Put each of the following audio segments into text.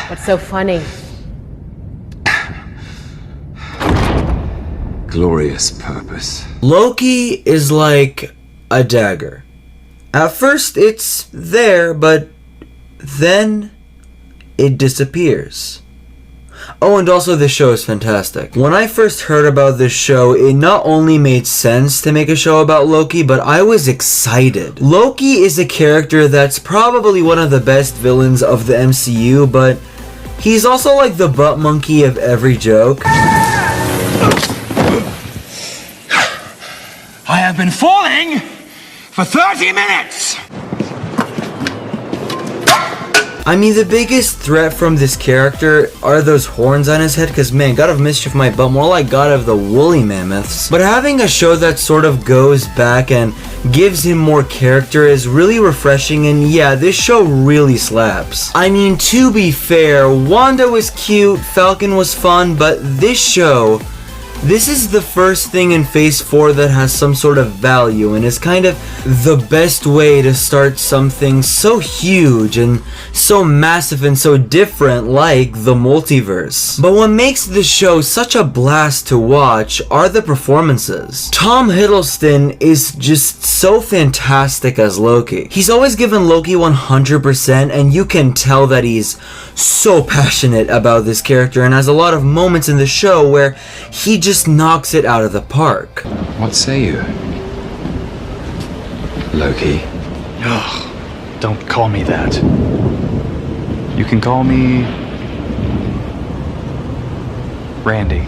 What's so funny? Glorious purpose. Loki is like a dagger. At first it's there, but then it disappears. Oh, and also this show is fantastic. When I first heard about this show, it not only made sense to make a show about Loki, but I was excited. Loki is a character that's probably one of the best villains of the MCU, but he's also like the butt monkey of every joke. I have been falling for 30 minutes! I mean, the biggest threat from this character are those horns on his head, because man, God of Mischief my butt, more like God of the Woolly Mammoths. But having a show that sort of goes back and gives him more character is really refreshing, and yeah, this show really slaps. I mean, to be fair, Wanda was cute, Falcon was fun, but this show, this is the first thing in Phase 4 that has some sort of value and is kind of the best way to start something so huge and so massive and so different like the multiverse. But what makes this show such a blast to watch are the performances. Tom Hiddleston is just so fantastic as Loki. He's always given Loki 100%, and you can tell that he's so passionate about this character and has a lot of moments in the show where he just knocks it out of the park. What say you, Loki? Ugh, don't call me that. You can call me Randy.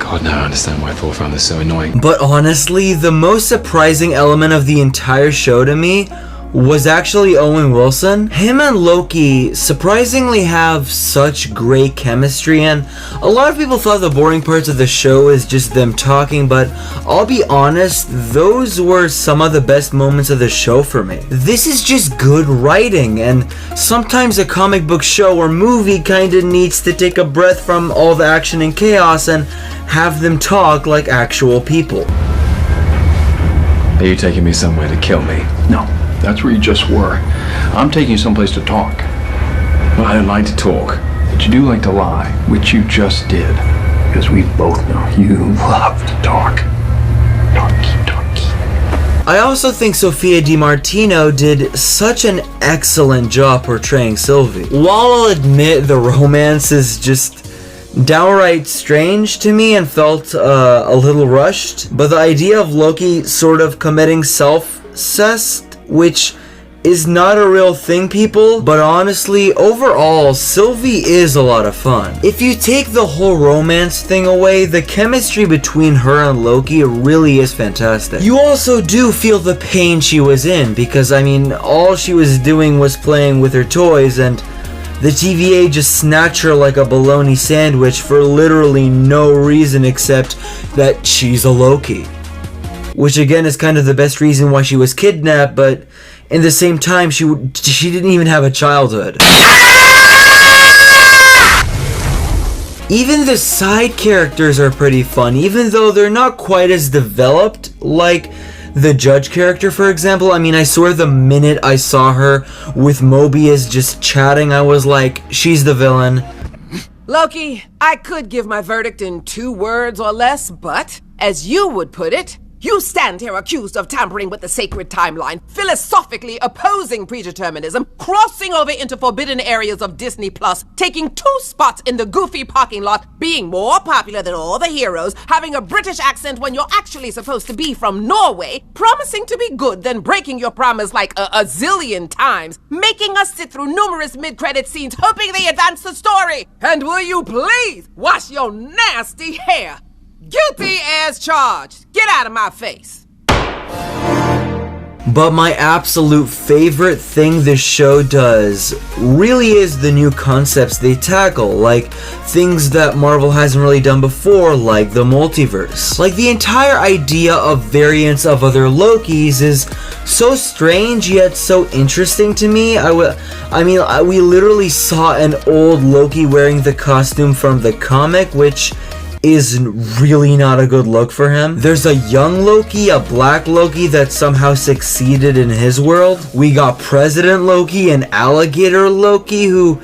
God, now I understand why Thor found this so annoying. But honestly, the most surprising element of the entire show to me was actually Owen Wilson. Him and Loki surprisingly have such great chemistry, and a lot of people thought the boring parts of the show is just them talking, but I'll be honest, those were some of the best moments of the show for me. This is just good writing, and sometimes a comic book show or movie kinda needs to take a breath from all the action and chaos and have them talk like actual people. Are you taking me somewhere to kill me? No, that's where you just were. I'm taking you someplace to talk. Well, I don't like to talk. But you do like to lie, which you just did. Because we both know you love to talk. Talky. I also think Sophia DiMartino did such an excellent job portraying Sylvie. While I'll admit the romance is just downright strange to me and felt a little rushed, but the idea of Loki sort of committing self-cest, which is not a real thing, people, but honestly, overall, Sylvie is a lot of fun. If you take the whole romance thing away, the chemistry between her and Loki really is fantastic. You also do feel the pain she was in, because I mean, all she was doing was playing with her toys, and the TVA just snatched her like a bologna sandwich for literally no reason except that she's a Loki. Which again is kind of the best reason why she was kidnapped, but in the same time she didn't even have a childhood. Even the side characters are pretty fun, even though they're not quite as developed, like the Judge character, for example. I mean, I swear the minute I saw her with Mobius just chatting, I was like, she's the villain. Loki, I could give my verdict in 2 words or less, but, as you would put it, you stand here accused of tampering with the sacred timeline, philosophically opposing predeterminism, crossing over into forbidden areas of Disney Plus, taking 2 spots in the goofy parking lot, being more popular than all the heroes, having a British accent when you're actually supposed to be from Norway, promising to be good, then breaking your promise like a zillion times, making us sit through numerous mid-credit scenes hoping they advance the story. And will you please wash your nasty hair? Guilty as charged. Get out of my face. But my absolute favorite thing this show does really is the new concepts they tackle, like things that Marvel hasn't really done before, like the multiverse. Like the entire idea of variants of other Lokis is so strange yet so interesting to me. We literally saw an old Loki wearing the costume from the comic, which is really not a good look for him. There's a young Loki, a black Loki that somehow succeeded in his world. We got President Loki and Alligator Loki, who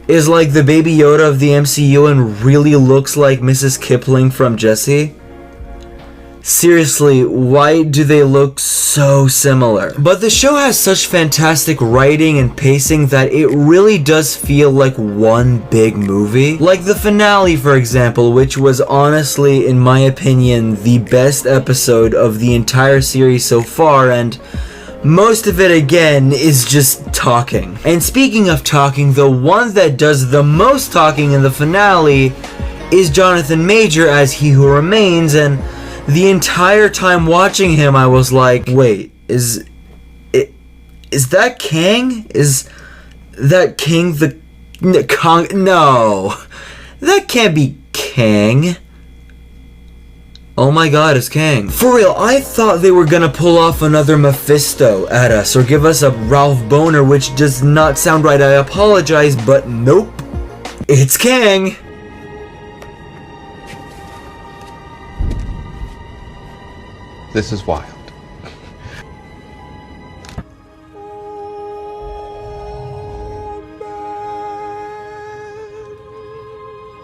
is like the Baby Yoda of the MCU and really looks like Mrs. Kipling from Jessie. Seriously, why do they look so similar? But the show has such fantastic writing and pacing that it really does feel like one big movie. Like the finale, for example, which was honestly, in my opinion, the best episode of the entire series so far, and most of it, again, is just talking. And speaking of talking, the one that does the most talking in the finale is Jonathan Major as He Who Remains, and the entire time watching him, I was like, wait, is that Kang? Is that King the Kong? No, that can't be Kang. Oh my god, it's Kang. For real, I thought they were gonna pull off another Mephisto at us or give us a Ralph Boner, which does not sound right, I apologize, but nope. It's Kang. This is wild.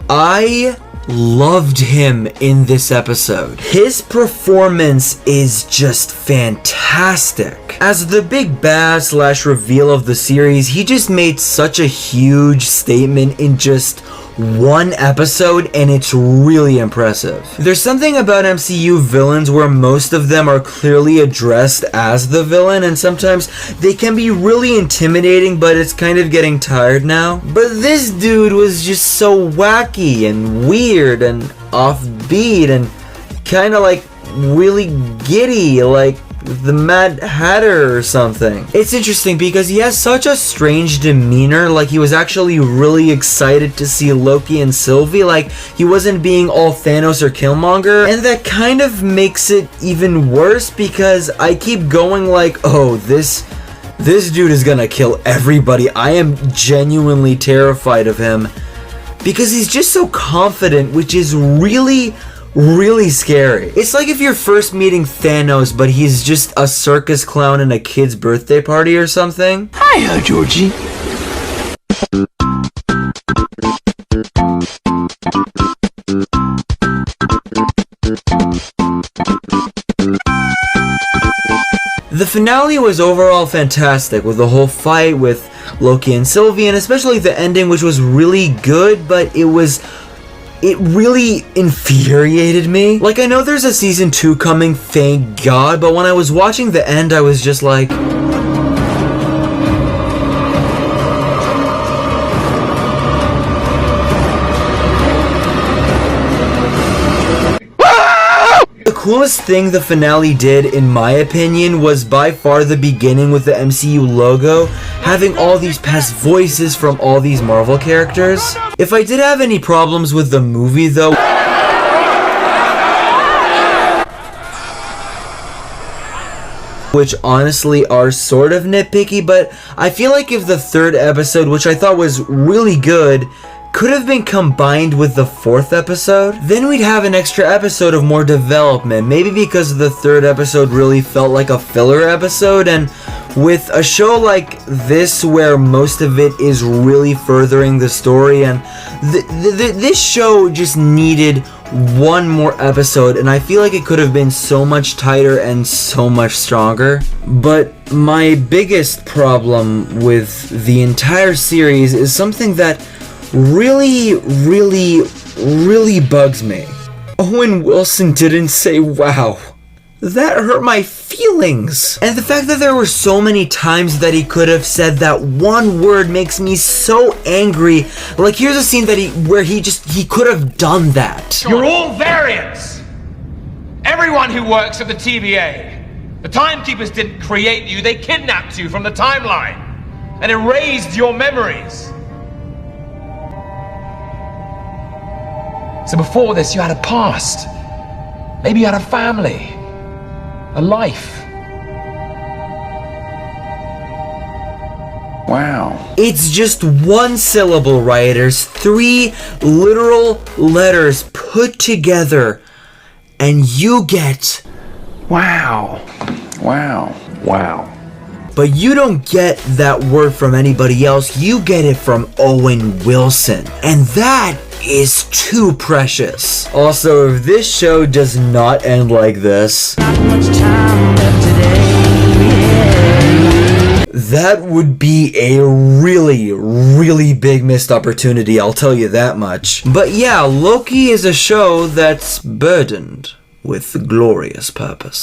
I loved him in this episode. His performance is just fantastic. As the big bad / reveal of the series, he just made such a huge statement in just one episode, and it's really impressive. There's something about MCU villains where most of them are clearly addressed as the villain, and sometimes they can be really intimidating, but it's kind of getting tired now. But this dude was just so wacky and weird and offbeat and kind of like really giddy, like the Mad Hatter or something. It's interesting because he has such a strange demeanor, like he was actually really excited to see Loki and Sylvie, like he wasn't being all Thanos or Killmonger, and that kind of makes it even worse because I keep going like, oh, this dude is gonna kill everybody. I am genuinely terrified of him because he's just so confident, which is really scary. It's like if you're first meeting Thanos, but he's just a circus clown in a kid's birthday party or something. Hiya, Georgie. The finale was overall fantastic, with the whole fight with Loki and Sylvie, and especially the ending, which was really good, but it really infuriated me. Like, I know there's a season 2 coming, thank God, but when I was watching the end, I was just like, the coolest thing the finale did, in my opinion, was by far the beginning with the MCU logo, having all these past voices from all these Marvel characters. If I did have any problems with the movie though, which honestly are sort of nitpicky, but I feel like if the third episode, which I thought was really good, could have been combined with the fourth episode, then we'd have an extra episode of more development. Maybe because the third episode really felt like a filler episode, and with a show like this where most of it is really furthering the story, and this show just needed one more episode, and I feel like it could have been so much tighter and so much stronger. But my biggest problem with the entire series is something that really bugs me. Owen Wilson didn't say wow. That hurt my feelings. And the fact that there were so many times that he could have said that one word makes me so angry. Like, here's a scene that where he could have done that. You're all variants. Everyone who works at the TVA. The Timekeepers didn't create you, they kidnapped you from the timeline and erased your memories. So before this, you had a past. Maybe you had a family, a life. Wow. It's just one syllable, writers. 3 literal letters put together, and you get... Wow. Wow. Wow. But you don't get that word from anybody else. You get it from Owen Wilson. And that is too precious. Also, if this show does not end like this, that would be a really, really big missed opportunity, I'll tell you that much. But yeah, Loki is a show that's burdened with glorious purpose.